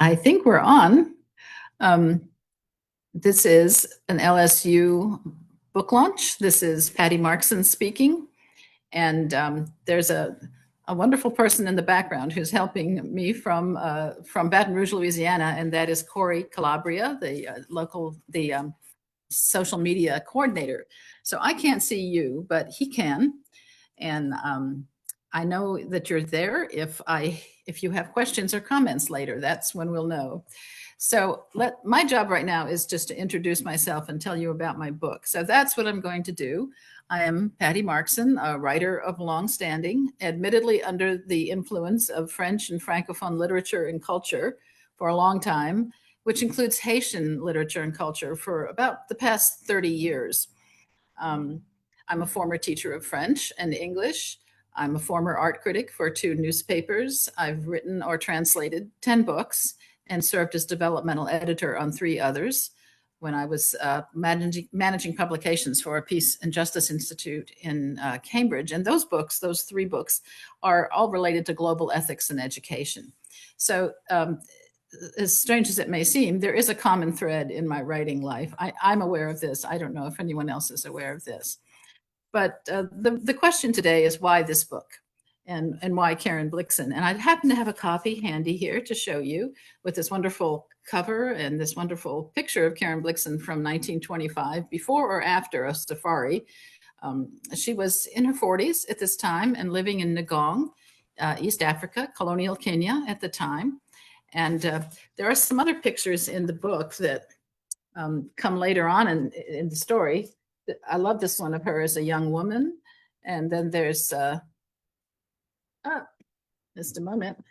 I think we're on. This is an LSU book launch. This is Patti Marxsen speaking. And there's a wonderful person in the background who's helping me from Baton Rouge, Louisiana, and that is Corey Calabria, the social media coordinator. So I can't see you, but he can. And I know that you're there. If you have questions or comments later, that's when we'll know. So my job right now is just to introduce myself and tell you about my book. So that's what I'm going to do. I am Patti Marxsen, a writer of long standing, admittedly under the influence of French and Francophone literature and culture for a long time, which includes Haitian literature and culture for about the past 30 years. I'm a former teacher of French and English. I'm a former art critic for 2 newspapers. I've written or translated 10 books and served as developmental editor on 3 others when I was managing publications for a Peace and Justice Institute in Cambridge. And those 3 books, are all related to global ethics and education. So as strange as it may seem, there is a common thread in my writing life. I'm aware of this. I don't know if anyone else is aware of this. But the question today is why this book? And why Karen Blixen? And I happen to have a copy handy here to show you with this wonderful cover and this wonderful picture of Karen Blixen from 1925, before or after a safari. She was in her 40s at this time and living in Ngong, East Africa, colonial Kenya at the time. And there are some other pictures in the book that come later on in the story. I love this one of her as a young woman. And then there's just a moment.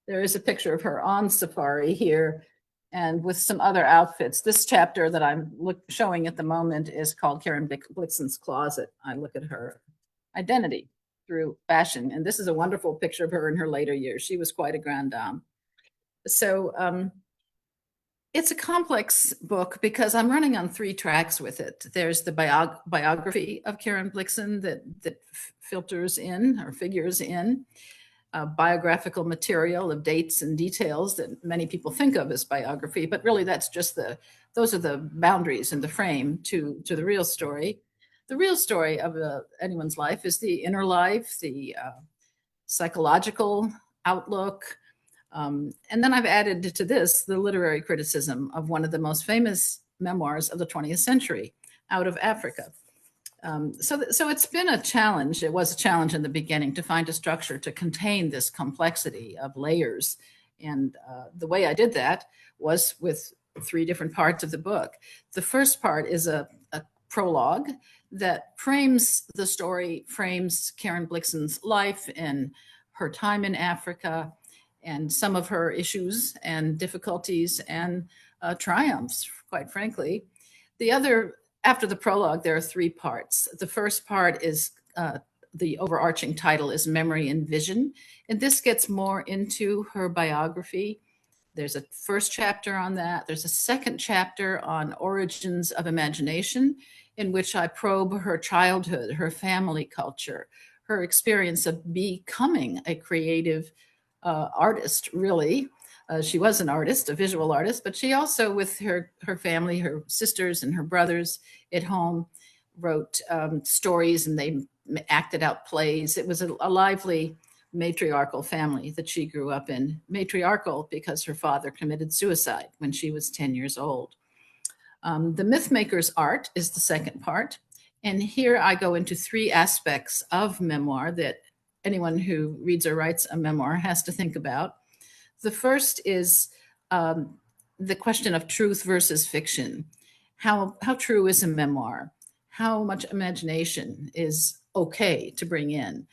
There is a picture of her on safari here and with some other outfits. This chapter that I'm showing at the moment is called Karen Blixen's Closet. I look at her identity through fashion. And this is a wonderful picture of her in her later years. She was quite a grande dame. So it's a complex book because I'm running on 3 tracks with it. There's the biography of Karen Blixen that filters in or figures in biographical material of dates and details that many people think of as biography, but really that's just those are the boundaries and the frame to the real story. The real story of anyone's life is the inner life, the psychological outlook, and then I've added to this the literary criticism of one of the most famous memoirs of the 20th century, Out of Africa. So it's been a challenge. It was a challenge in the beginning to find a structure to contain this complexity of layers. And the way I did that was with 3 different parts of the book. The first part is a prologue that frames the story, frames Karen Blixen's life and her time in Africa, and some of her issues and difficulties and triumphs, quite frankly. After the prologue, there are 3 parts. The first part is the overarching title is Memory and Vision. And this gets more into her biography. There's a first chapter on that. There's a second chapter on origins of imagination, in which I probe her childhood, her family culture, her experience of becoming a creative artist, really. She was an artist, a visual artist, but she also, with her family, her sisters and her brothers at home, wrote stories and they acted out plays. It was a lively matriarchal family that she grew up in. Matriarchal because her father committed suicide when she was 10 years old. The Mythmaker's Art is the second part. And here I go into 3 aspects of memoir that anyone who reads or writes a memoir has to think about. The first is the question of truth versus fiction. How true is a memoir? How much imagination is okay to bring in?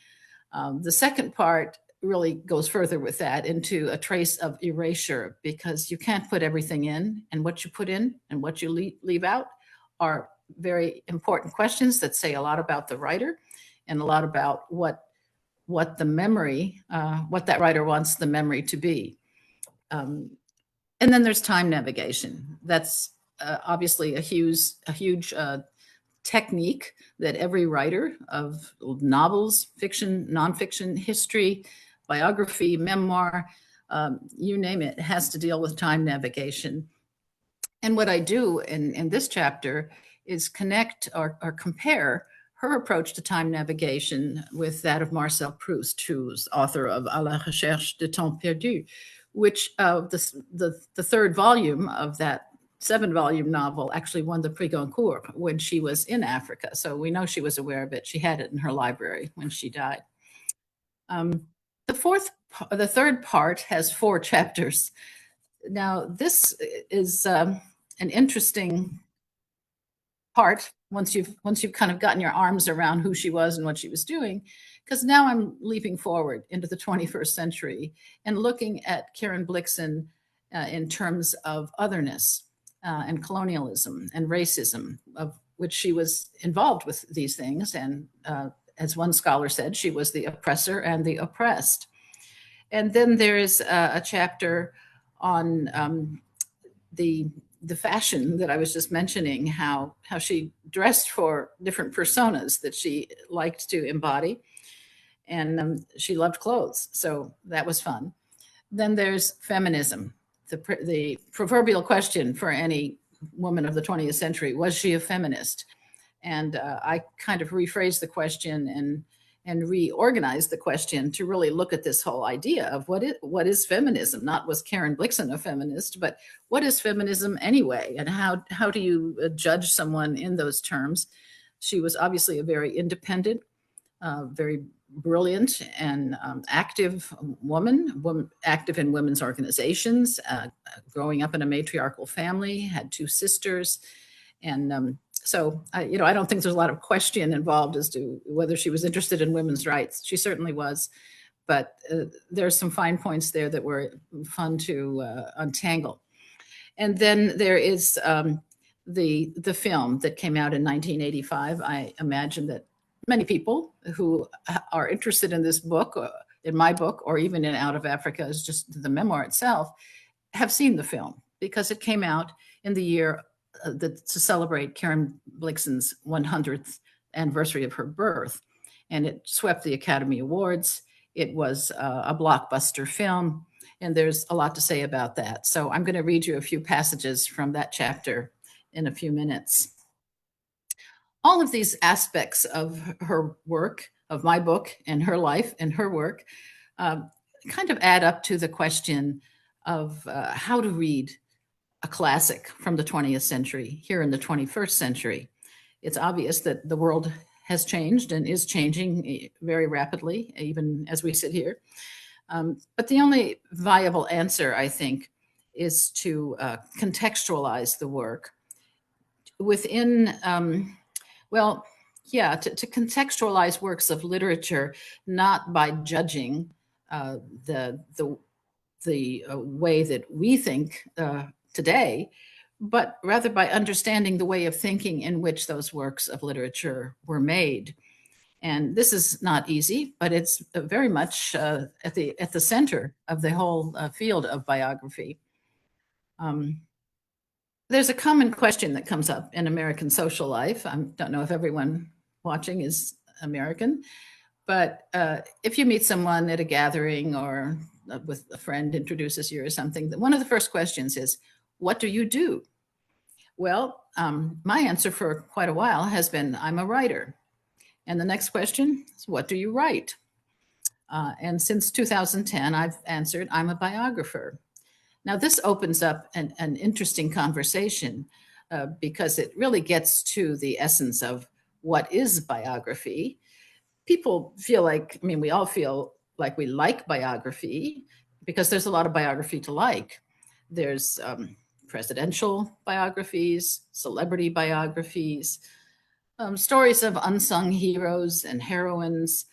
The second part really goes further with that into a trace of erasure, because you can't put everything in, and what you put in and what you leave out are very important questions that say a lot about the writer and a lot about what the memory, what that writer wants the memory to be. And then there's time navigation. That's obviously a huge technique that every writer of novels, fiction, nonfiction, history, biography, memoir, you name it, has to deal with time navigation. And what I do in this chapter is connect or compare her approach to time navigation with that of Marcel Proust, who's author of À la recherche de temps perdu, which the third volume of that 7-volume novel actually won the Prix Goncourt when she was in Africa. So we know she was aware of it. She had it in her library when she died. The third part has 4 chapters. Now, this is an interesting part once you've kind of gotten your arms around who she was and what she was doing, because now I'm leaping forward into the 21st century and looking at Karen Blixen in terms of otherness and colonialism and racism, of which she was involved with these things. And as one scholar said, she was the oppressor and the oppressed. And then there is a chapter on the fashion that I was just mentioning, how she dressed for different personas that she liked to embody. And she loved clothes, so that was fun. Then there's feminism, the proverbial question for any woman of the 20th century: was she a feminist? And I kind of rephrased the question and reorganized the question to really look at this whole idea of what is feminism. Not was Karen Blixen a feminist, but what is feminism anyway, and how do you judge someone in those terms? She was obviously a very independent, very brilliant and active woman, active in women's organizations, growing up in a matriarchal family, had 2 sisters. And so, I don't think there's a lot of question involved as to whether she was interested in women's rights. She certainly was, but there's some fine points there that were fun to untangle. And then there is the film that came out in 1985. I imagine that many people who are interested in this book, in my book, or even in Out of Africa, is just the memoir itself, have seen the film because it came out in the year to celebrate Karen Blixen's 100th anniversary of her birth. And it swept the Academy Awards. It was a blockbuster film, and there's a lot to say about that. So I'm going to read you a few passages from that chapter in a few minutes. All of these aspects of her work, of my book, and her life and her work, kind of add up to the question of how to read a classic from the 20th century here in the 21st century. It's obvious that the world has changed and is changing very rapidly, even as we sit here. But the only viable answer, I think, is to contextualize the work within, to contextualize works of literature, not by judging the way that we think today, but rather by understanding the way of thinking in which those works of literature were made. And this is not easy, but it's very much at the center of the whole field of biography. There's a common question that comes up in American social life. I don't know if everyone watching is American, but if you meet someone at a gathering or with a friend introduces you or something, one of the first questions is, what do you do? Well, my answer for quite a while has been, I'm a writer. And the next question is, what do you write? And since 2010, I've answered, I'm a biographer. Now, this opens up an interesting conversation because it really gets to the essence of what is biography. People feel like, we all feel like we like biography because there's a lot of biography to like. There's presidential biographies, celebrity biographies, stories of unsung heroes and heroines,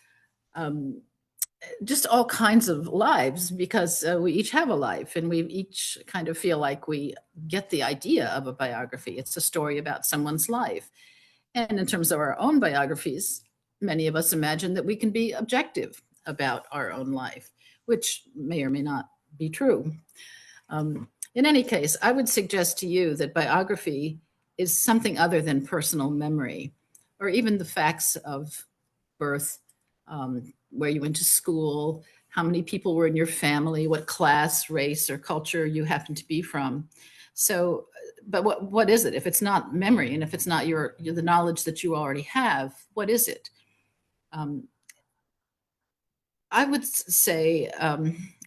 just all kinds of lives, because we each have a life and we each kind of feel like we get the idea of a biography. It's a story about someone's life. And in terms of our own biographies, many of us imagine that we can be objective about our own life, which may or may not be true. In any case, I would suggest to you that biography is something other than personal memory, or even the facts of birth, where you went to school, how many people were in your family, what class, race, or culture you happen to be from. So, but what is it? If it's not memory, and if it's not the knowledge that you already have, what is it? I would say,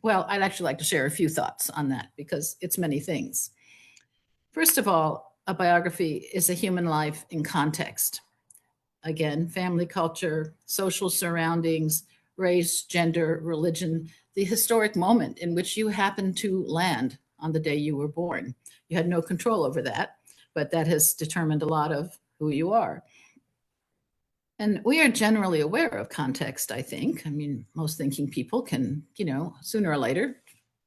well, I'd actually like to share a few thoughts on that because it's many things. First of all, a biography is a human life in context. Again, family, culture, social surroundings, race, gender, religion, the historic moment in which you happen to land on the day you were born. You had no control over that, but that has determined a lot of who you are. And we are generally aware of context, I think. I mean, most thinking people can, sooner or later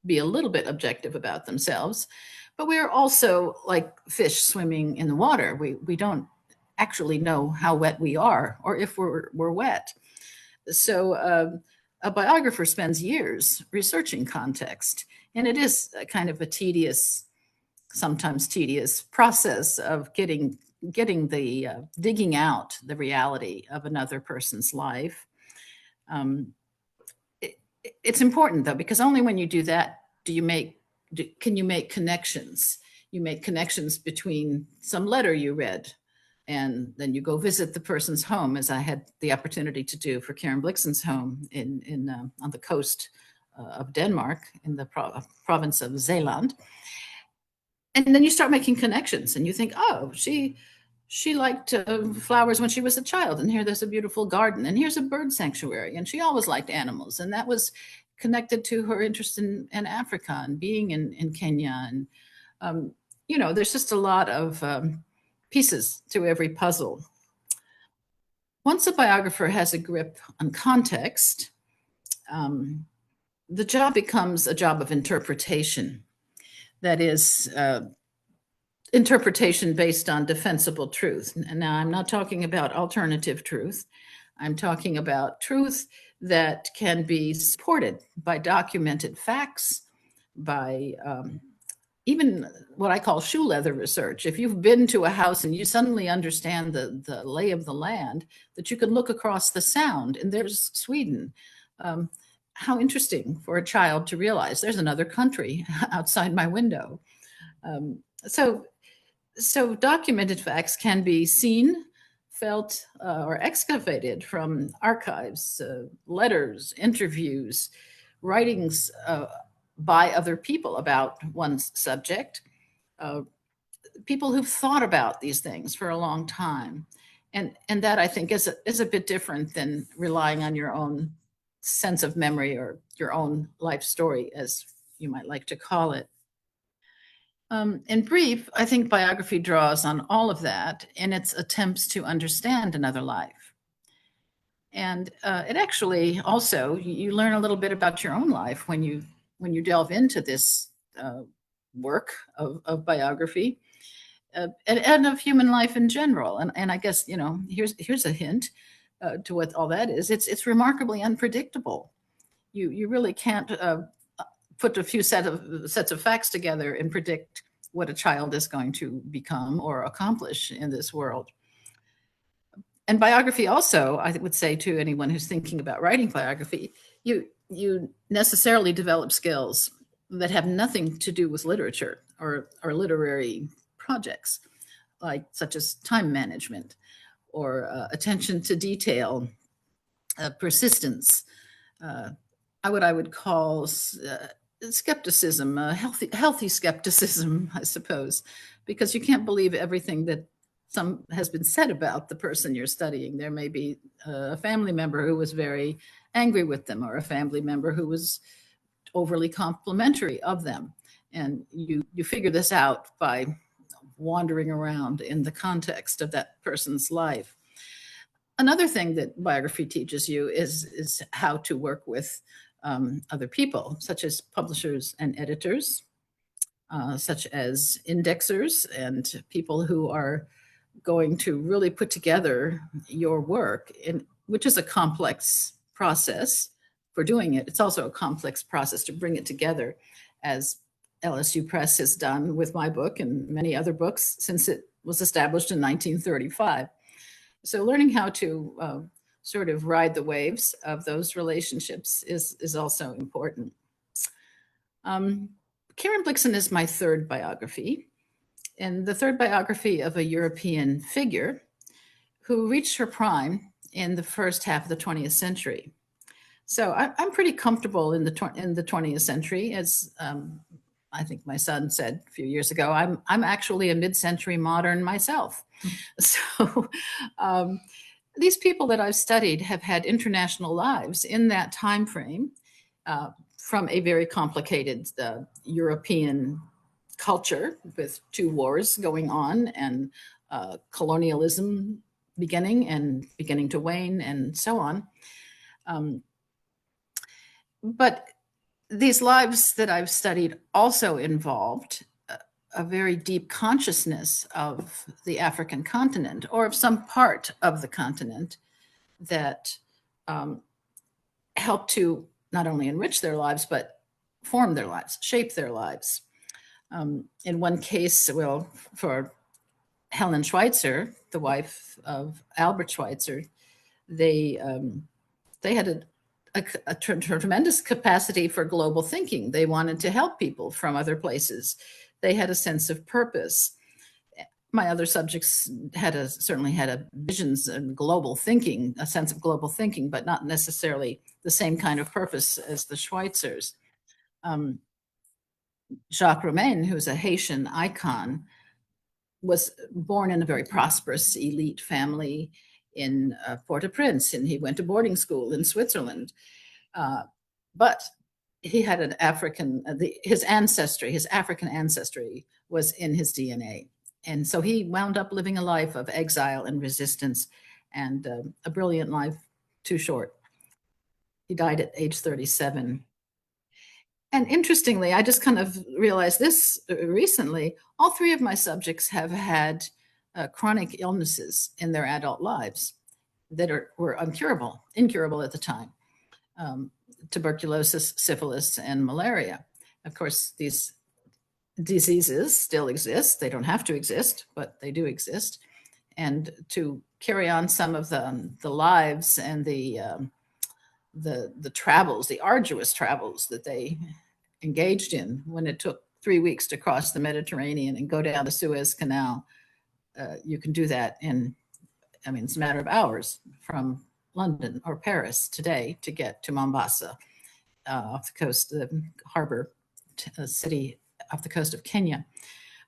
be a little bit objective about themselves. But we're also like fish swimming in the water. We don't actually know how wet we are or if we're wet. So a biographer spends years researching context. And it is a kind of a sometimes tedious process of digging out the reality of another person's life. It's important though, because only when you do that can you make connections. You make connections between some letter you read, and then you go visit the person's home, as I had the opportunity to do for Karen Blixen's home on the coast of Denmark in the province of Zeeland. And then you start making connections and you think, oh, she liked flowers when she was a child, and here there's a beautiful garden, and here's a bird sanctuary, and she always liked animals, and that was connected to her interest in Africa and being in Kenya. And there's just a lot of pieces to every puzzle. Once a biographer has a grip on context, the job becomes a job of interpretation. That is, interpretation based on defensible truth. And now I'm not talking about alternative truth. I'm talking about truth that can be supported by documented facts, by even what I call shoe leather research. If you've been to a house and you suddenly understand the lay of the land, that you can look across the sound and there's Sweden. How interesting for a child to realize there's another country outside my window. So documented facts can be seen, felt, or excavated from archives, letters, interviews, writings by other people about one's subject, people who've thought about these things for a long time. And that, I think, is a bit different than relying on your own sense of memory or your own life story, as you might like to call it. In brief, I think biography draws on all of that in its attempts to understand another life. And it actually also, you learn a little bit about your own life when you delve into this work of biography and of human life in general. And I guess, here's a hint to what all that is. It's remarkably unpredictable. You really can't put a few sets of facts together and predict what a child is going to become or accomplish in this world. And biography also, I would say to anyone who's thinking about writing biography, you necessarily develop skills that have nothing to do with literature or literary projects, such as time management or attention to detail, persistence, what I would call skepticism, healthy skepticism, I suppose, because you can't believe everything that has been said about the person you're studying. There may be a family member who was very angry with them, or a family member who was overly complimentary of them. And you figure this out by wandering around in the context of that person's life. Another thing that biography teaches you is how to work with other people, such as publishers and editors, such as indexers and people who are going to really put together your work, which is a complex process for doing it. It's also a complex process to bring it together, as LSU Press has done with my book and many other books since it was established in 1935. So learning how to sort of ride the waves of those relationships is also important. Karen Blixen is my third biography, and the third biography of a European figure who reached her prime in the first half of the 20th century. So I'm pretty comfortable in the 20th century, as I think my son said a few years ago. I'm actually a mid-century modern myself. So these people that I've studied have had international lives in that time frame, from a very complicated European culture with two wars going on and colonialism beginning to wane and so on. But these lives that I've studied also involved a very deep consciousness of the African continent, or of some part of the continent that helped to not only enrich their lives, but form their lives, shape their lives. In one case, well, for Helen Schweitzer, the wife of Albert Schweitzer, they had a tremendous capacity for global thinking. They wanted to help people from other places. They had a sense of purpose. My other subjects certainly had a visions and global thinking, a sense of global thinking, but not necessarily the same kind of purpose as the Schweitzers. Jacques Romain, who's a Haitian icon, was born in a very prosperous elite family in Port-au-Prince, and he went to boarding school in Switzerland. But he had an African, his African ancestry was in his DNA. And so he wound up living a life of exile and resistance, and a brilliant life, too short. He died at age 37. And interestingly, I just kind of realized this recently, all three of my subjects have had chronic illnesses in their adult lives that were incurable at the time. Tuberculosis, syphilis, and malaria. Of course, these diseases still exist. They don't have to exist, but they do exist. And to carry on some of the lives and the travels, the arduous travels that they engaged in when it took 3 weeks to cross the Mediterranean and go down the Suez Canal, you can do that it's a matter of hours from London or Paris today to get to Mombasa, off the coast, the harbor city off the coast of Kenya.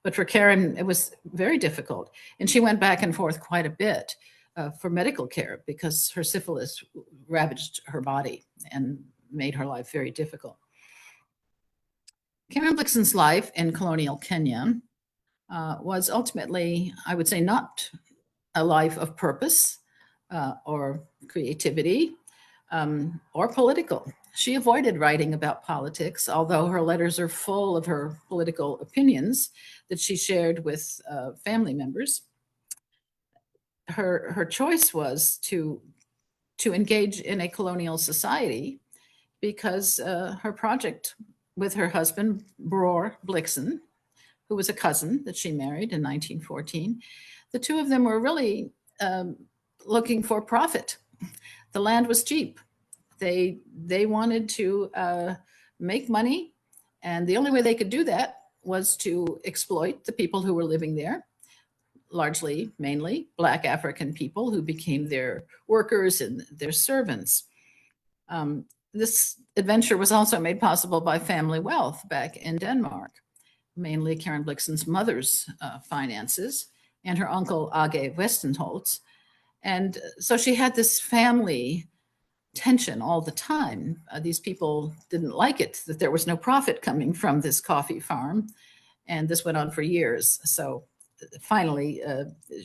But for Karen, it was very difficult. And she went back and forth quite a bit for medical care because her syphilis ravaged her body and made her life very difficult. Karen Blixen's life in colonial Kenya was ultimately, I would say, not a life of purpose or creativity or political. She avoided writing about politics, although her letters are full of her political opinions that she shared with family members. Her choice was to engage in a colonial society because her project with her husband, Bror Blixen, who was a cousin that she married in 1914, the two of them were really looking for profit. The land was cheap. They wanted to make money, and the only way they could do that was to exploit the people who were living there, mainly Black African people who became their workers and their servants. This adventure was also made possible by family wealth back in Denmark, mainly Karen Blixen's mother's finances and her uncle Age Westenholz. And so she had this family tension all the time. These people didn't like it, that there was no profit coming from this coffee farm. And this went on for years. So finally,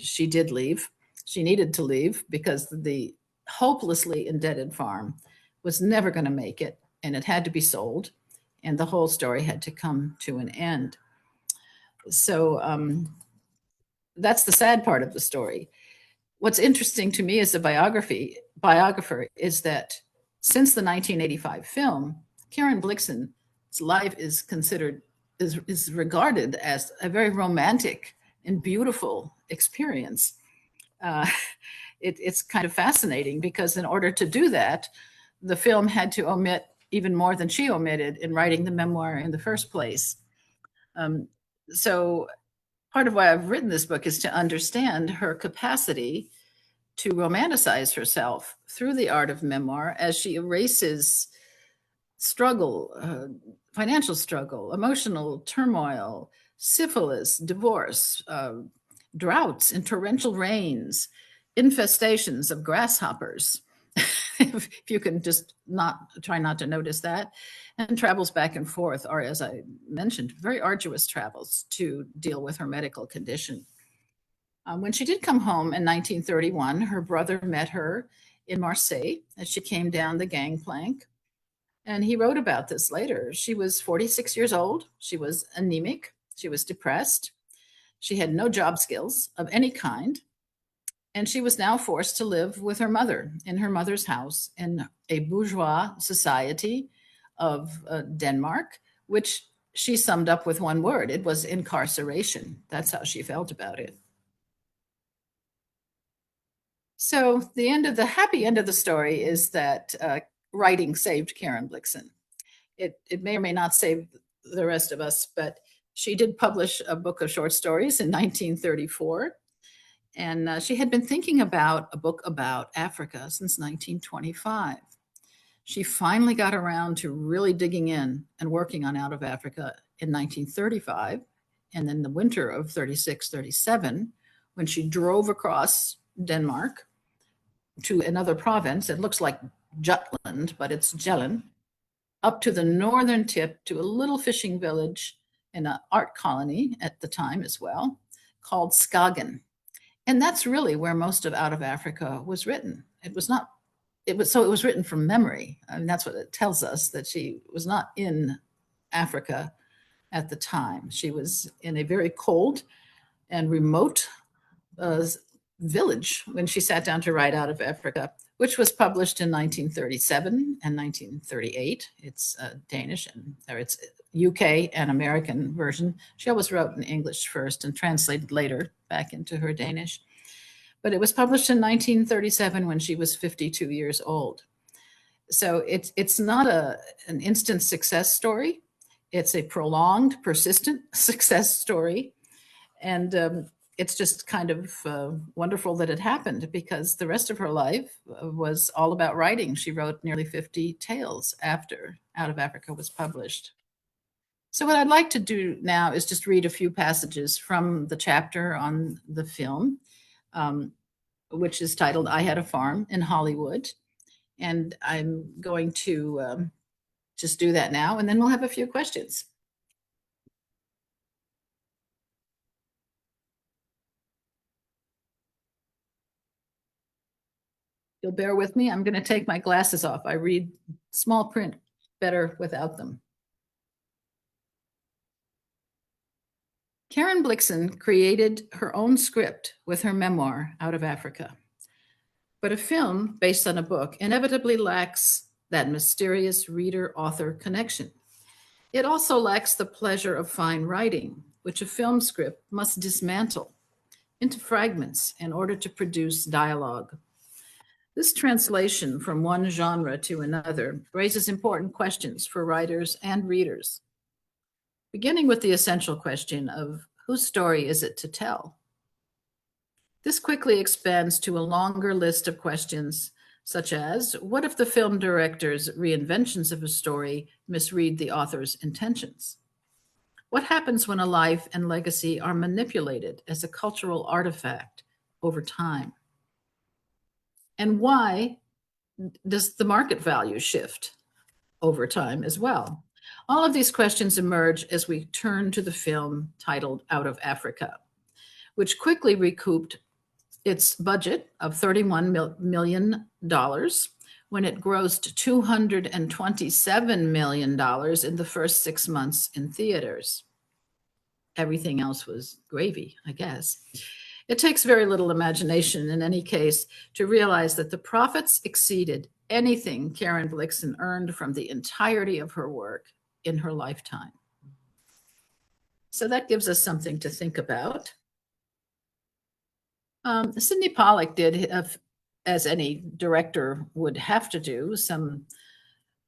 she did leave. She needed to leave because the hopelessly indebted farm was never going to make it, and it had to be sold, and the whole story had to come to an end. So that's the sad part of the story. What's interesting to me as a biographer is that since the 1985 film, Karen Blixen's life is regarded as a very romantic and beautiful experience. it's kind of fascinating because in order to do that, the film had to omit even more than she omitted in writing the memoir in the first place. Um, so part of why I've written this book is to understand her capacity to romanticize herself through the art of memoir as she erases struggle, financial struggle, emotional turmoil, syphilis, divorce, droughts and torrential rains, infestations of grasshoppers. If you can just not try not to notice that, and travels back and forth, or as I mentioned, very arduous travels to deal with her medical condition. When she did come home in 1931, her brother met her in Marseille as she came down the gangplank. And he wrote about this later. She was 46 years old. She was anemic. She was depressed. She had no job skills of any kind. And she was now forced to live with her mother in her mother's house in a bourgeois society of Denmark, which she summed up with one word. It was incarceration. That's how she felt about it. So the happy end of the story is that writing saved Karen Blixen. It may or may not save the rest of us, but she did publish a book of short stories in 1934. And she had been thinking about a book about Africa since 1925. She finally got around to really digging in and working on Out of Africa in 1935. And then the winter of 36, 37, when she drove across Denmark to another province. It looks like Jutland, but it's Jelland, up to the northern tip to a little fishing village in an art colony at the time as well, called Skagen. And that's really where most of Out of Africa was written. It was written from memory. I mean, that's what it tells us, that she was not in Africa at the time. She was in a very cold and remote village when she sat down to write Out of Africa, which was published in 1937 and 1938. It's Danish or it's UK and American version. She always wrote in English first and translated later back into her Danish. But it was published in 1937 when she was 52 years old. So it's not an instant success story. It's a prolonged, persistent success story. And it's just kind of wonderful that it happened, because the rest of her life was all about writing. She wrote nearly 50 tales after Out of Africa was published. So what I'd like to do now is just read a few passages from the chapter on the film, which is titled I Had a Farm in Hollywood. And I'm going to just do that now, and then we'll have a few questions. You'll bear with me. I'm going to take my glasses off. I read small print better without them. Karen Blixen created her own script with her memoir, Out of Africa. But a film based on a book inevitably lacks that mysterious reader-author connection. It also lacks the pleasure of fine writing, which a film script must dismantle into fragments in order to produce dialogue. This translation from one genre to another raises important questions for writers and readers, beginning with the essential question of whose story is it to tell? This quickly expands to a longer list of questions, such as, what if the film director's reinventions of a story misread the author's intentions? What happens when a life and legacy are manipulated as a cultural artifact over time? And why does the market value shift over time as well? All of these questions emerge as we turn to the film titled Out of Africa, which quickly recouped its budget of $31 million when it grossed $227 million in the first 6 months in theaters. Everything else was gravy, I guess. It takes very little imagination in any case to realize that the profits exceeded anything Karen Blixen earned from the entirety of her work in her lifetime. So that gives us something to think about. Sidney Pollack did as any director would have to do, some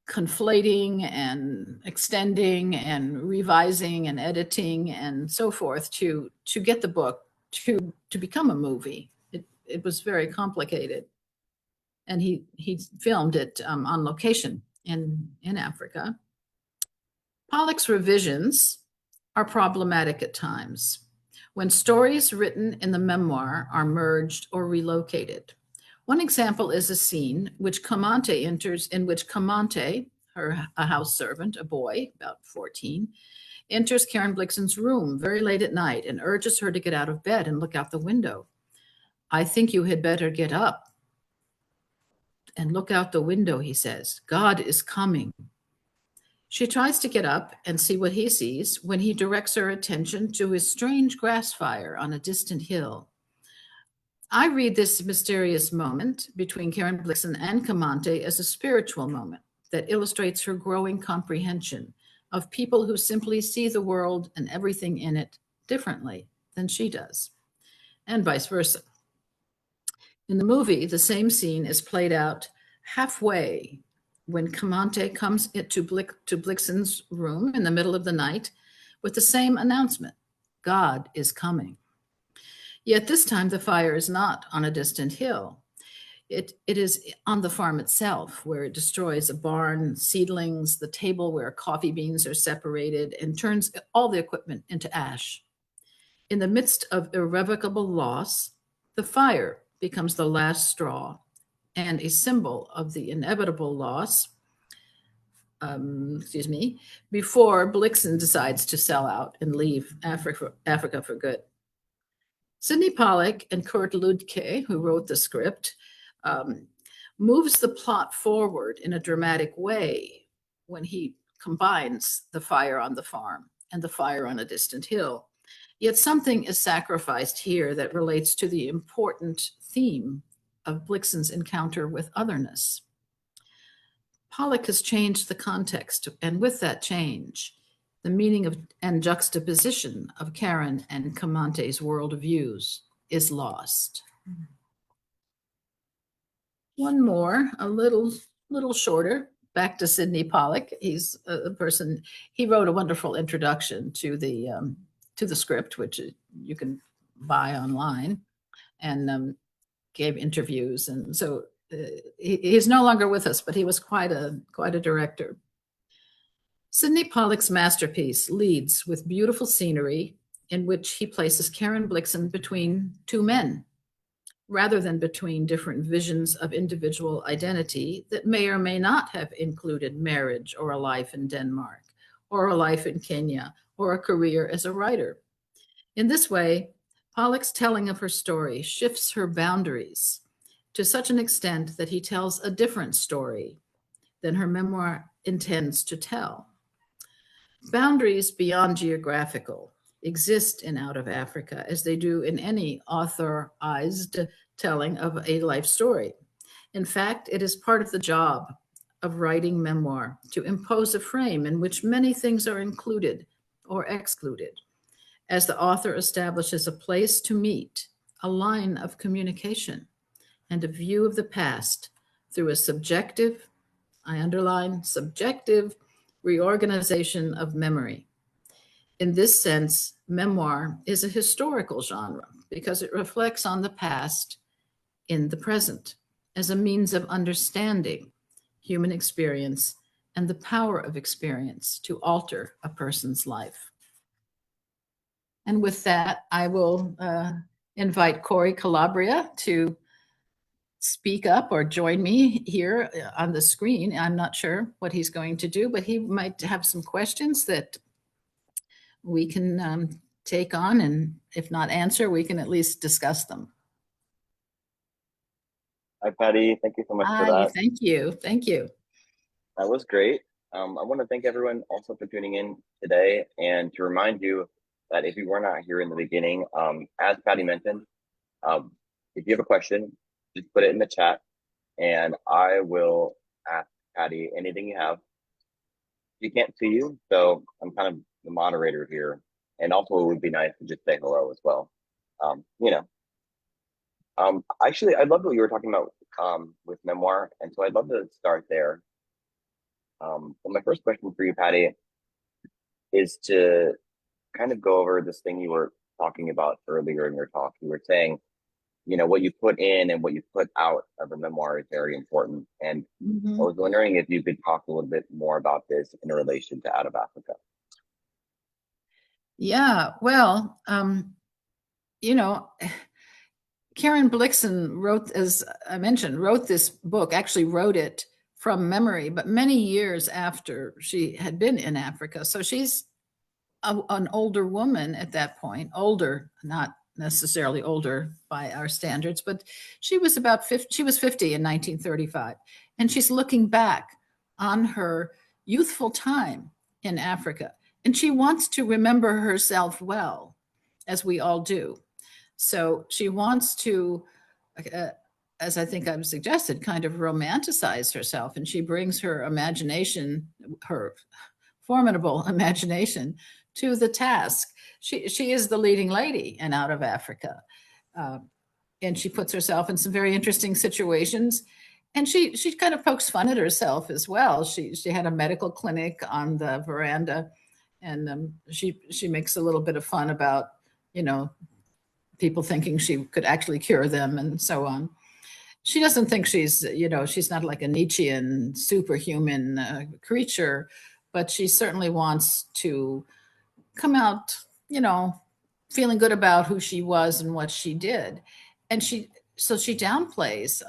conflating and extending and revising and editing and so forth to get the book to become a movie. It was very complicated. And he filmed it on location in Africa. Pollock's revisions are problematic at times when stories written in the memoir are merged or relocated. One example is a scene which Kamante enters, in which Kamante, a house servant, a boy about 14, enters Karen Blixen's room very late at night and urges her to get out of bed and look out the window. "I think you had better get up and look out the window," he says. "God is coming." She tries to get up and see what he sees when he directs her attention to his strange grass fire on a distant hill. I read this mysterious moment between Karen Blixen and Kamante as a spiritual moment that illustrates her growing comprehension of people who simply see the world and everything in it differently than she does, and vice versa. In the movie, the same scene is played out halfway when Kamante comes to Blixen's room in the middle of the night with the same announcement: God is coming. Yet this time the fire is not on a distant hill. It is on the farm itself, where it destroys a barn, seedlings, the table where coffee beans are separated, and turns all the equipment into ash. In the midst of irrevocable loss, the fire becomes the last straw and a symbol of the inevitable loss, before Blixen decides to sell out and leave Africa for good. Sidney Pollack and Kurt Ludke, who wrote the script, moves the plot forward in a dramatic way when he combines the fire on the farm and the fire on a distant hill. Yet something is sacrificed here that relates to the important theme of Blixen's encounter with otherness. Pollack has changed the context, and with that change, the meaning of and juxtaposition of Karen and Kamante's worldviews is lost. One more, a little shorter, back to Sidney Pollack. He's a person, he wrote a wonderful introduction to the script, which you can buy online, and gave interviews. And so he's no longer with us, but he was quite a director. Sidney Pollack's masterpiece leads with beautiful scenery in which he places Karen Blixen between two men, rather than between different visions of individual identity that may or may not have included marriage or a life in Denmark or a life in Kenya or a career as a writer. In this way, Pollack's telling of her story shifts her boundaries to such an extent that he tells a different story than her memoir intends to tell. Boundaries beyond geographical exist in Out of Africa, as they do in any authorized telling of a life story. In fact, it is part of the job of writing memoir to impose a frame in which many things are included or excluded, as the author establishes a place to meet, a line of communication, and a view of the past through a subjective, I underline subjective, reorganization of memory. In this sense, memoir is a historical genre because it reflects on the past in the present as a means of understanding human experience and the power of experience to alter a person's life. And with that, I will invite Corey Calabria to speak up or join me here on the screen. I'm not sure what he's going to do, but he might have some questions that we can take on, and if not answer, we can at least discuss them. Hi, Patti. Thank you so much for Hi, that. thank you. Thank you. That was great. I want to thank everyone also for tuning in today, and to remind you that if you were not here in the beginning, as Patti mentioned, if you have a question, just put it in the chat and I will ask Patti anything you have. She can't see you, so I'm kind of the moderator here. And also it would be nice to just say hello as well. Actually, I love what you were talking about with memoir, and so I'd love to start there. But my first question for you, Patty, is to kind of go over this thing you were talking about earlier in your talk. You were saying, what you put in and what you put out of a memoir is very important. And I was wondering if you could talk a little bit more about this in relation to Out of Africa. Yeah, well, Karen Blixen wrote, as I mentioned, wrote this book, actually wrote it from memory, but many years after she had been in Africa. So she's an older woman at that point, older, not necessarily older by our standards, but she was about 50, she was 50 in 1935. And she's looking back on her youthful time in Africa. And she wants to remember herself well, as we all do. So she wants to, as I think I've suggested, kind of romanticize herself. And she brings her imagination, her formidable imagination, to the task. She is the leading lady in Out of Africa. And she puts herself in some very interesting situations. And she kind of pokes fun at herself as well. She had a medical clinic on the veranda, and she makes a little bit of fun about, people thinking she could actually cure them and so on. She doesn't think she's not like a Nietzschean superhuman creature, but she certainly wants to come out, feeling good about who she was and what she did. And she downplays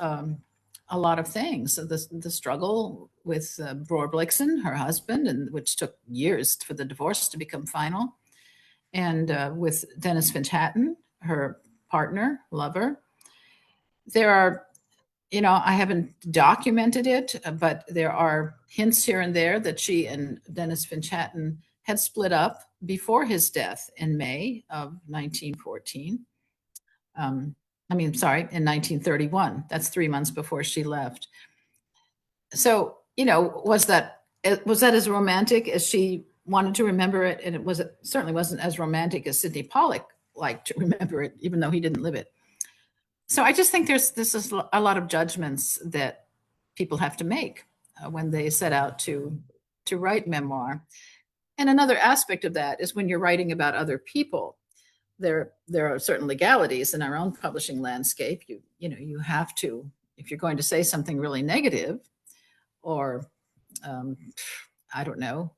a lot of things. So the struggle with Bror Blixen, her husband, and which took years for the divorce to become final, and with Dennis Finch Hatton, her partner, lover. There are, I haven't documented it, but there are hints here and there that she and Dennis Finch Hatton had split up before his death in May of 1914. In 1931. That's 3 months before she left. So, was that as romantic as she wanted to remember it? And it certainly wasn't as romantic as Sidney Pollack liked to remember it, even though he didn't live it. So I just think this is a lot of judgments that people have to make when they set out to write memoir. And another aspect of that is when you're writing about other people, there are certain legalities in our own publishing landscape. You have to, if you're going to say something really negative or I don't know,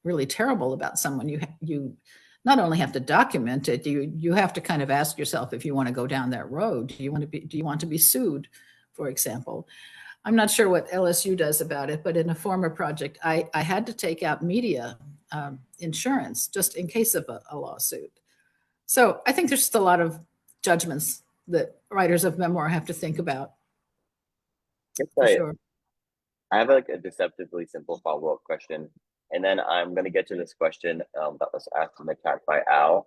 really terrible about someone, you not only have to document it, you have to kind of ask yourself if you want to go down that road. Do you want to be sued, for example? I'm not sure what LSU does about it, but in a former project, I had to take out media insurance just in case of a lawsuit. So I think there's just a lot of judgments that writers of memoir have to think about. For sure. I have like a deceptively simple follow-up question, and then I'm going to get to this question that was asked in the chat by Al.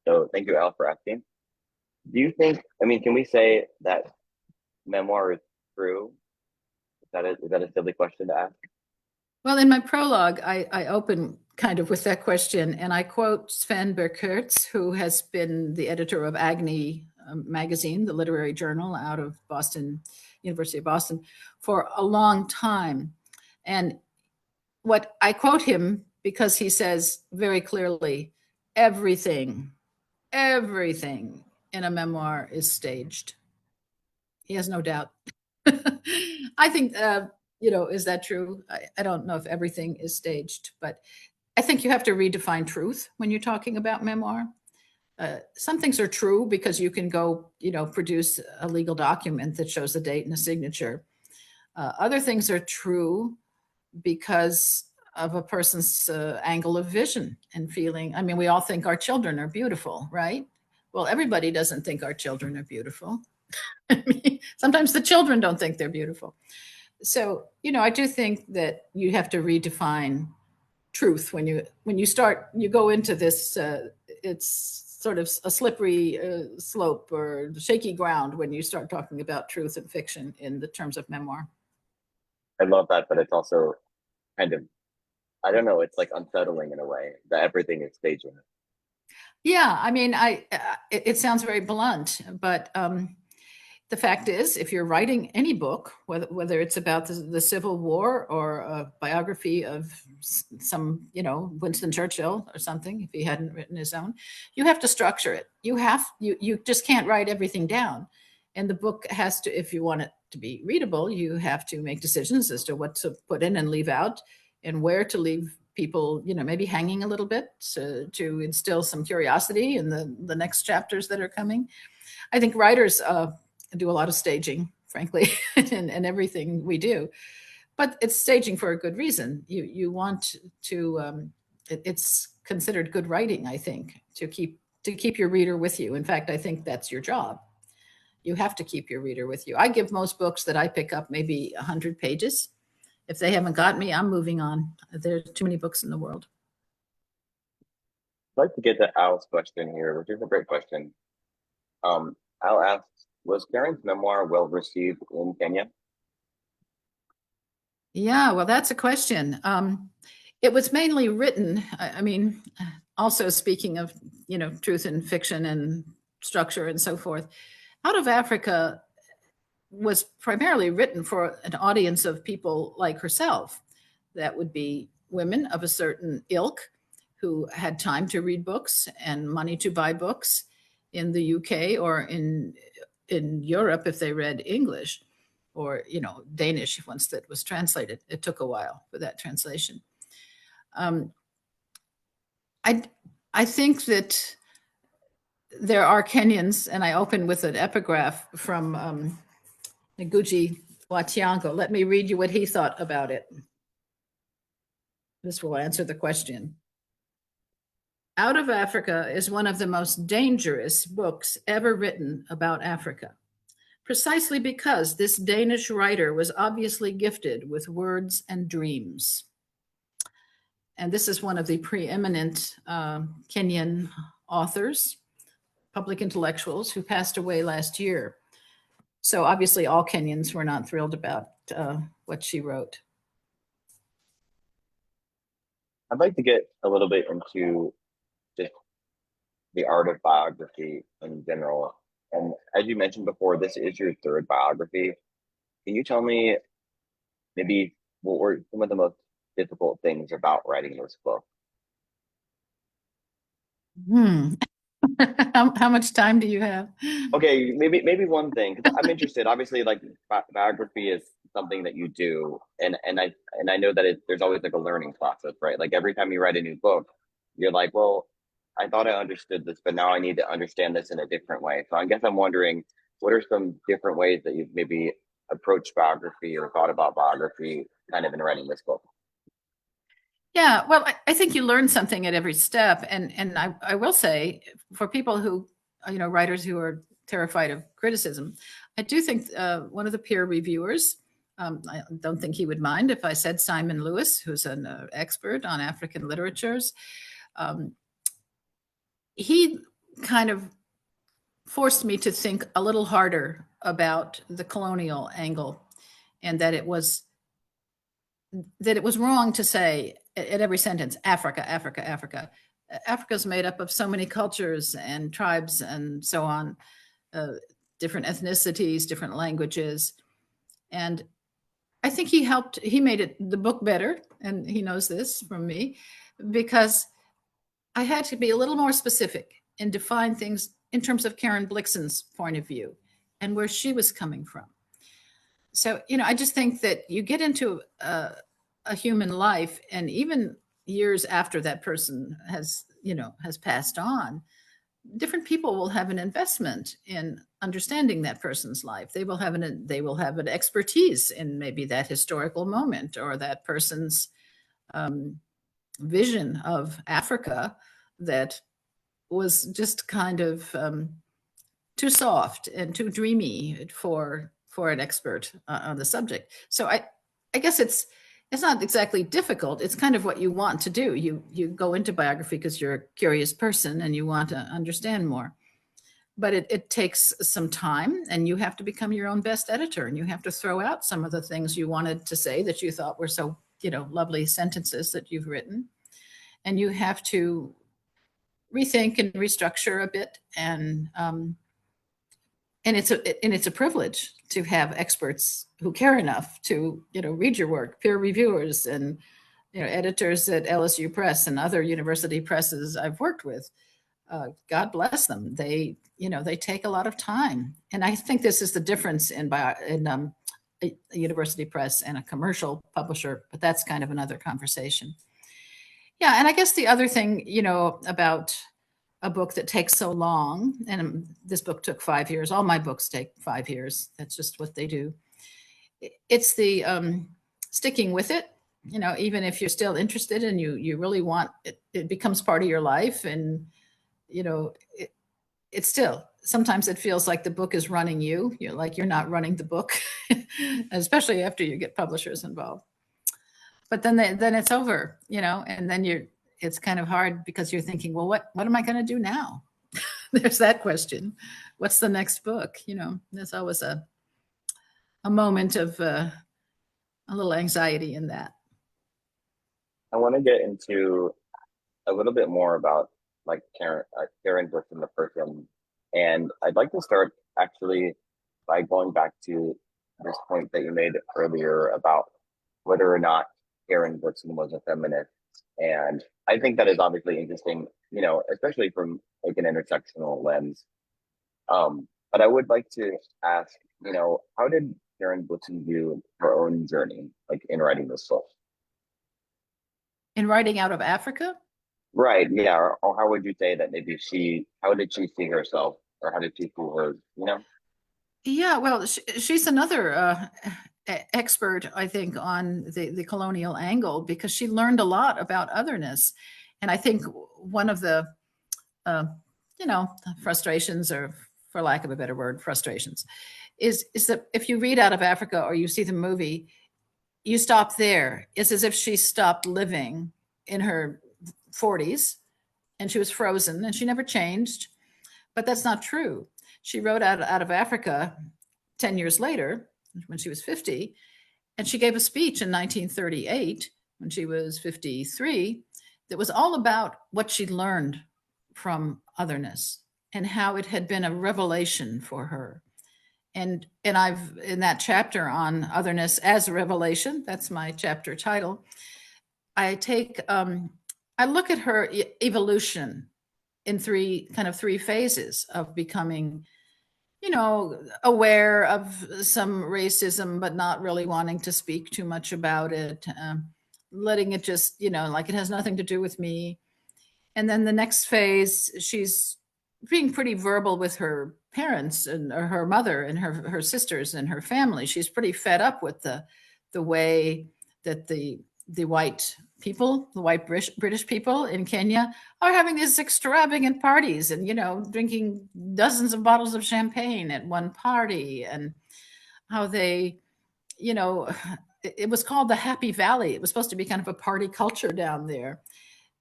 So thank you, Al, for asking. Do you think, can we say that memoir is true? Is that a silly question to ask? Well, in my prologue, I open kind of with that question, and I quote Sven Berkertz, who has been the editor of Agni magazine, the literary journal out of Boston, University of Boston, for a long time. And what I quote him because he says very clearly, everything in a memoir is staged. He has no doubt. I think, is that true? I don't know if everything is staged, but I think you have to redefine truth when you're talking about memoir. Some things are true because you can go, produce a legal document that shows a date and a signature. Other things are true because of a person's angle of vision and feeling. We all think our children are beautiful, right? Well, everybody doesn't think our children are beautiful. Sometimes the children don't think they're beautiful. So, I do think that you have to redefine truth when you go into this. It's sort of a slippery slope or shaky ground when you start talking about truth and fiction in the terms of memoir. I love that, but it's also kind of, I don't know, it's like unsettling in a way that everything is staged. Yeah, it sounds very blunt, but the fact is, if you're writing any book, whether it's about the Civil War or a biography of some, Winston Churchill or something, if he hadn't written his own, you have to structure it. You just can't write everything down. And the book has to, if you want it to be readable, you have to make decisions as to what to put in and leave out, and where to leave people, maybe hanging a little bit to instill some curiosity in the next chapters that are coming. I think writers do a lot of staging, frankly, and everything we do, but it's staging for a good reason. You want to, it's considered good writing, I think, to keep your reader with you. In fact, I think that's your job. You have to keep your reader with you. I give most books that I pick up maybe 100 pages. If they haven't got me, I'm moving on. There's too many books in the world. I'd like to get to Al's question here, which is a great question. Al asks, was Karen's memoir well received in Kenya? Yeah, well, that's a question. It was mainly written, I mean, also speaking of, truth and fiction and structure and so forth, Out of Africa was primarily written for an audience of people like herself. That would be women of a certain ilk who had time to read books and money to buy books in the UK or in Europe if they read English, or Danish once that was translated. It took a while for that translation. I think that there are Kenyans, and I open with an epigraph from Ngugi wa Thiong'o. Let me read you what he thought about it. This will answer the question. Out of Africa is one of the most dangerous books ever written about Africa, precisely because this Danish writer was obviously gifted with words and dreams. And this is one of the preeminent Kenyan authors, public intellectuals, who passed away last year. So obviously all Kenyans were not thrilled about what she wrote. I'd like to get a little bit into just the art of biography in general. And as you mentioned before, this is your third biography. Can you tell me maybe what were some of the most difficult things about writing this book? How much time do you have? Okay, maybe one thing, because I'm interested. Obviously, like biography is something that you do, and I know that there's always like a learning process, right? Like every time you write a new book, you're like, well, I thought I understood this, but now I need to understand this in a different way. So I guess I'm wondering, what are some different ways that you've maybe approached biography or thought about biography kind of in writing this book? Yeah, well, I think you learn something at every step. And I will say, for people who, writers who are terrified of criticism, I do think one of the peer reviewers, I don't think he would mind if I said Simon Lewis, who's an expert on African literatures. He kind of forced me to think a little harder about the colonial angle, and that it was wrong to say at every sentence, Africa, Africa, Africa. Africa's made up of so many cultures and tribes and so on, different ethnicities, different languages. And I think he made the book better, and he knows this from me, because I had to be a little more specific and define things in terms of Karen Blixen's point of view and where she was coming from. So, I just think that you get into a human life, and even years after that person has passed on, different people will have an investment in understanding that person's life. They will have an expertise in maybe that historical moment or that person's vision of Africa that was just kind of too soft and too dreamy for an expert on the subject. So I guess it's not exactly difficult. It's kind of what you want to do. You go into biography because you're a curious person and you want to understand more. But it takes some time, and you have to become your own best editor, and you have to throw out some of the things you wanted to say that you thought were so, lovely sentences that you've written. And you have to rethink and restructure a bit, and and it's a privilege to have experts who care enough to, read your work, peer reviewers and, editors at LSU Press and other university presses I've worked with. God bless them. They take a lot of time, and I think this is the difference in a university press and a commercial publisher. But that's kind of another conversation. Yeah, and I guess the other thing, about a book that takes so long, and this book took 5 years. All my books take 5 years. That's just what they do. It's the sticking with it. Even if you're still interested and you really want it, it becomes part of your life, and it's still, sometimes it feels like the book is running you. You're like, you're not running the book, especially after you get publishers involved. But then it's over, and then it's kind of hard because you're thinking, well, what am I going to do now? There's that question. What's the next book? There's always a moment of a little anxiety in that. I want to get into a little bit more about like Karen Blixen, the person, and I'd like to start actually by going back to this point that you made earlier about whether or not Karen Blixen was a feminist. And I think that is obviously interesting, especially from like an intersectional lens. But I would like to ask, how did Karen Blixen view her own journey, like in writing this book? In writing out of Africa? Right, yeah. Or how would you say that maybe how did she see herself, or how did she see her? Yeah, well, she's another expert, I think, on the colonial angle, because she learned a lot about otherness. And I think one of the, frustrations, or for lack of a better word, frustrations, is that if you read Out of Africa or you see the movie, you stop there. It's as if she stopped living in her 40s and she was frozen and she never changed. But that's not true. She wrote Out of Africa 10 years later when she was 50, and she gave a speech in 1938 when she was 53 that was all about what she'd learned from otherness and how it had been a revelation for her. And I've, in that chapter on otherness as a revelation, that's my chapter title, I look at her evolution in three phases of becoming, aware of some racism, but not really wanting to speak too much about it, letting it just, like it has nothing to do with me. And then the next phase, she's being pretty verbal with her parents and her mother and her sisters and her family. She's pretty fed up with the way that the white people, the white British people in Kenya, are having these extravagant parties and, drinking dozens of bottles of champagne at one party, and how they, it was called the Happy Valley. It was supposed to be kind of a party culture down there.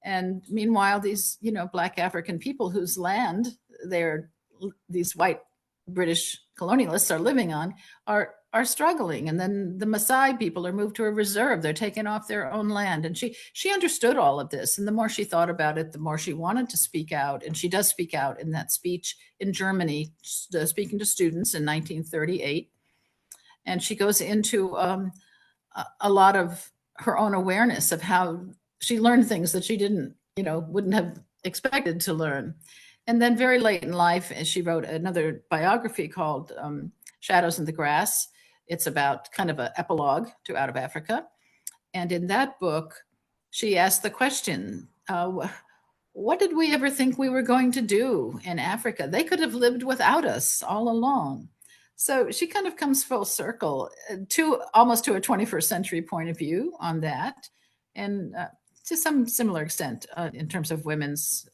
And meanwhile, these, Black African people whose land these white British colonialists are living on are struggling. And then the Maasai people are moved to a reserve. They're taken off their own land. And she understood all of this. And the more she thought about it, the more she wanted to speak out. And she does speak out in that speech in Germany, speaking to students in 1938. And she goes into a lot of her own awareness of how she learned things that she wouldn't have expected to learn. And then very late in life, she wrote another biography called Shadows in the Grass. It's about kind of an epilogue to Out of Africa. And in that book, she asked the question, what did we ever think we were going to do in Africa? They could have lived without us all along. So she kind of comes full circle to almost to a 21st century point of view on that. And to some similar extent in terms of women's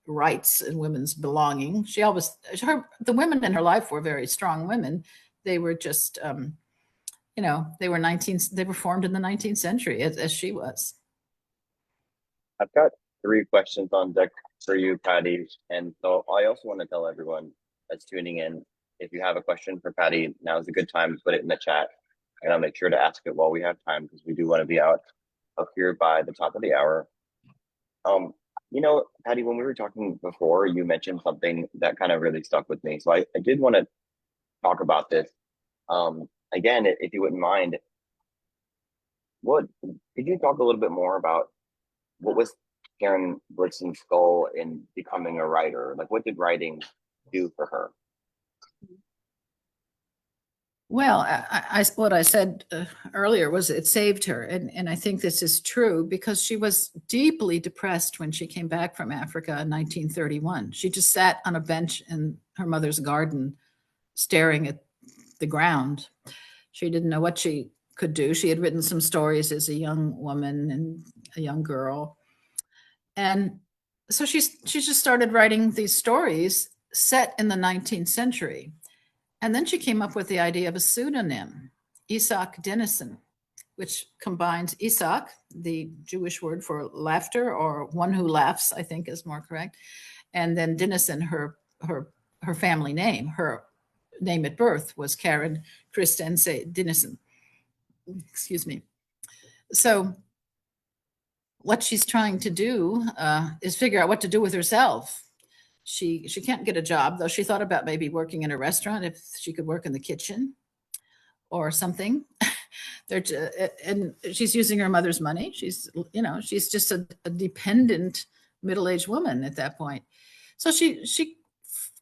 rights and women's belonging. The women in her life were very strong women. They were just, they were formed in the 19th century as she was. I've got three questions on deck for you, Patti. And so I also want to tell everyone that's tuning in, if you have a question for Patti, now is a good time to put it in the chat. And I'll make sure to ask it while we have time, because we do want to be out of here by the top of the hour. Patty, when we were talking before, you mentioned something that kind of really stuck with me. So I did want to talk about this. Again, if you wouldn't mind, what could you talk a little bit more about what was Karen Blixen's goal in becoming a writer? Like, what did writing do for her? Well, what I said earlier was it saved her. And I think this is true because she was deeply depressed when she came back from Africa in 1931. She just sat on a bench in her mother's garden staring at the ground. She didn't know what she could do. She had written some stories as a young woman and a young girl. And so she just started writing these stories set in the 19th century. And then she came up with the idea of a pseudonym, Isak Dinesen, which combines Isak, the Jewish word for laughter or one who laughs, I think is more correct, and then Dinesen, her family name. Her name at birth was Karen Christentze Dinesen. Excuse me. So what she's trying to do is figure out what to do with herself. She can't get a job, though she thought about maybe working in a restaurant if she could work in the kitchen or something. And she's using her mother's money. She's just a dependent middle-aged woman at that point. So she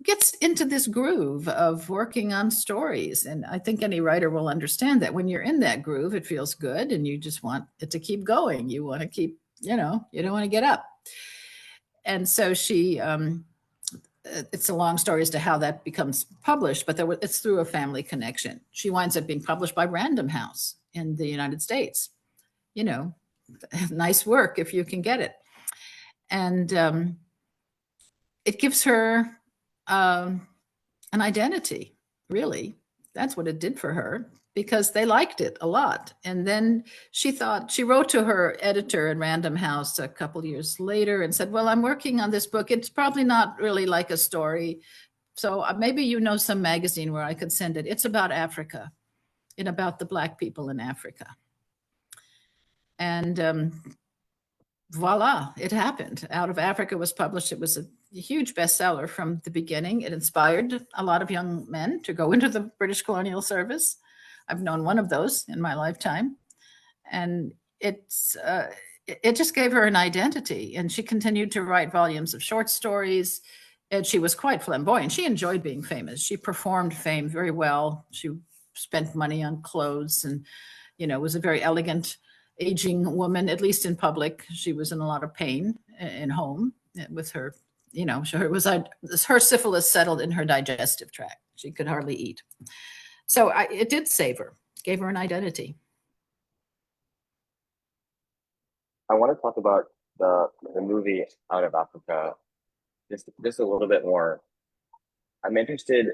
gets into this groove of working on stories. And I think any writer will understand that when you're in that groove, it feels good and you just want it to keep going. You want to keep, you don't want to get up. And so it's a long story as to how that becomes published, but it's through a family connection. She winds up being published by Random House in the United States. Nice work if you can get it. And it gives her an identity, really. That's what it did for her, because they liked it a lot. And then she wrote to her editor at Random House a couple years later and said, well, I'm working on this book. It's probably not really like a story. So maybe some magazine where I could send it. It's about Africa and about the Black people in Africa. And voila, it happened. Out of Africa was published. It was a huge bestseller from the beginning. It inspired a lot of young men to go into the British colonial service. I've known one of those in my lifetime. And it just gave her an identity. And she continued to write volumes of short stories. And she was quite flamboyant. She enjoyed being famous. She performed fame very well. She spent money on clothes and, was a very elegant aging woman, at least in public. She was in a lot of pain in home with her, her syphilis settled in her digestive tract. She could hardly eat. So it did save her, gave her an identity. I want to talk about the movie Out of Africa just a little bit more. I'm interested,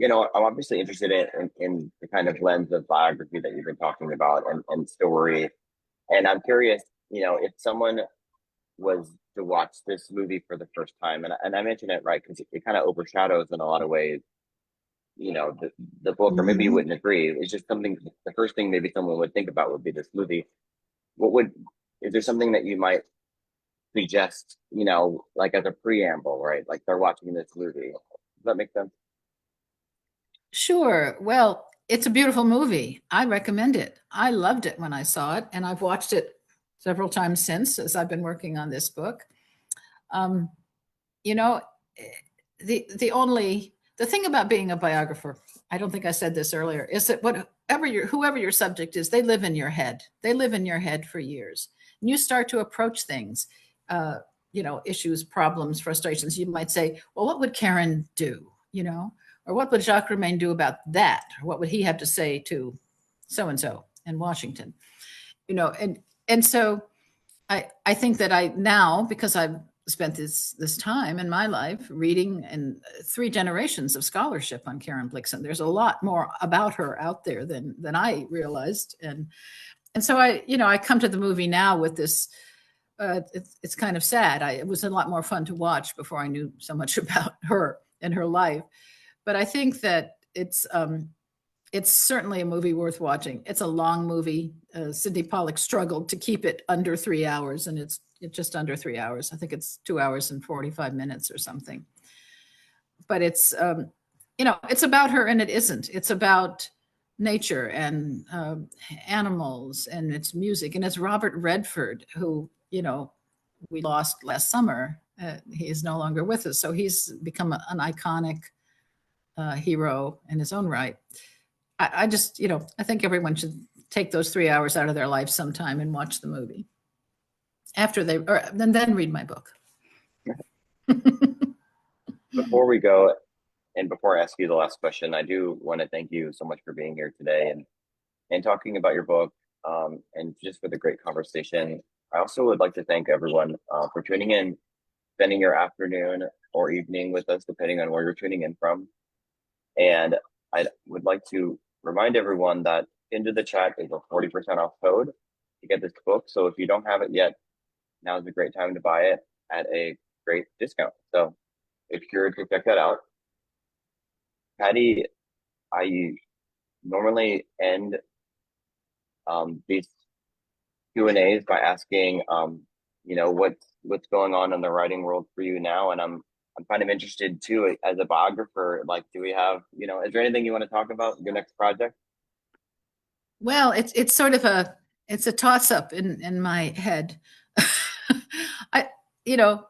I'm obviously interested in the kind of lens of biography that you've been talking about and story. And I'm curious, if someone was to watch this movie for the first time, and I mention it right because it kind of overshadows in a lot of ways, the book, or maybe you wouldn't agree. It's just something, the first thing maybe someone would think about would be this movie. Is there something that you might suggest, like as a preamble, right? Like they're watching this movie. Does that make sense? Sure. Well, it's a beautiful movie. I recommend it. I loved it when I saw it, and I've watched it several times since as I've been working on this book. You know, the thing about being a biographer, I don't think I said this earlier, is that whoever your subject is, they live in your head. They live in your head for years. And you start to approach things, issues, problems, frustrations. You might say, well, what would Karen do? Or what would Jacques Romain do about that? Or what would he have to say to so-and-so in Washington? And so I think that I now, because I've spent this time in my life reading and 3 generations of scholarship on Karen Blixen, there's a lot more about her out there than I realized. And so I come to the movie now with this, it's kind of sad. It was a lot more fun to watch before I knew so much about her and her life. But I think that it's it's certainly a movie worth watching. It's a long movie. Sidney Pollack struggled to keep it under 3 hours, and it's just under 3 hours. I think it's 2 hours and 45 minutes or something. But it's, it's about her and it isn't. It's about nature and animals, and it's music. And it's Robert Redford, who, we lost last summer. He is no longer with us. So he's become an iconic hero in his own right. I just, I think everyone should take those 3 hours out of their life sometime and watch the movie after then read my book. Before we go, and before I ask you the last question, I do want to thank you so much for being here today and talking about your book, and just for the great conversation. I also would like to thank everyone for tuning in, spending your afternoon or evening with us, depending on where you're tuning in from. And I would like to remind everyone that into the chat is a 40% off code to get this book. So if you don't have it yet, now is a great time to buy it at a great discount. So if you're curious to check that out. Patti, I normally end these Q&As by asking, what's going on in the writing world for you now, and I'm kind of interested too as a biographer. Like, do we have, is there anything you want to talk about your next project? Well, it's sort of a toss up in my head. I you know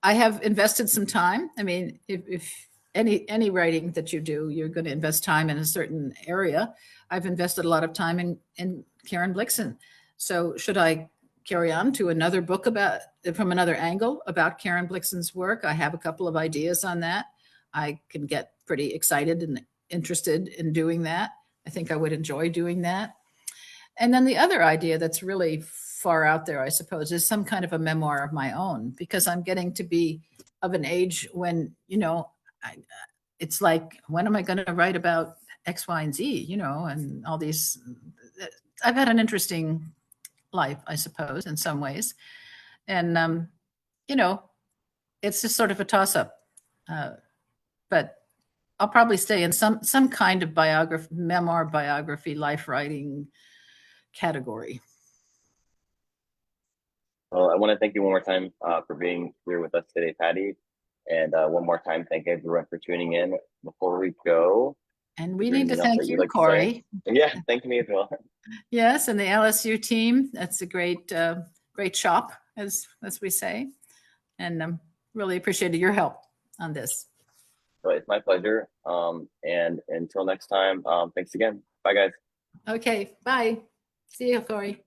I have invested some time. I mean, if any writing that you do, you're going to invest time in a certain area. I've invested a lot of time in Karen Blixen. So should I carry on to another book from another angle about Karen Blixen's work? I have a couple of ideas on that. I can get pretty excited and interested in doing that. I think I would enjoy doing that. And then the other idea that's really far out there, I suppose, is some kind of a memoir of my own, because I'm getting to be of an age when, it's like, when am I going to write about X, Y, and Z, and all these. I've had an interesting life, I suppose, in some ways. And, it's just sort of a toss up. But I'll probably stay in some kind of memoir, biography, life writing category. Well, I want to thank you one more time for being here with us today, Patti. And one more time, thank everyone for tuning in. Before we go, and we need to thank you, Corey. Yeah, thank me as well. Yes, and the LSU team. That's a great shop, as we say. And really appreciated your help on this. Well, it's my pleasure. And until next time, thanks again. Bye, guys. Okay, bye. See you, Corey.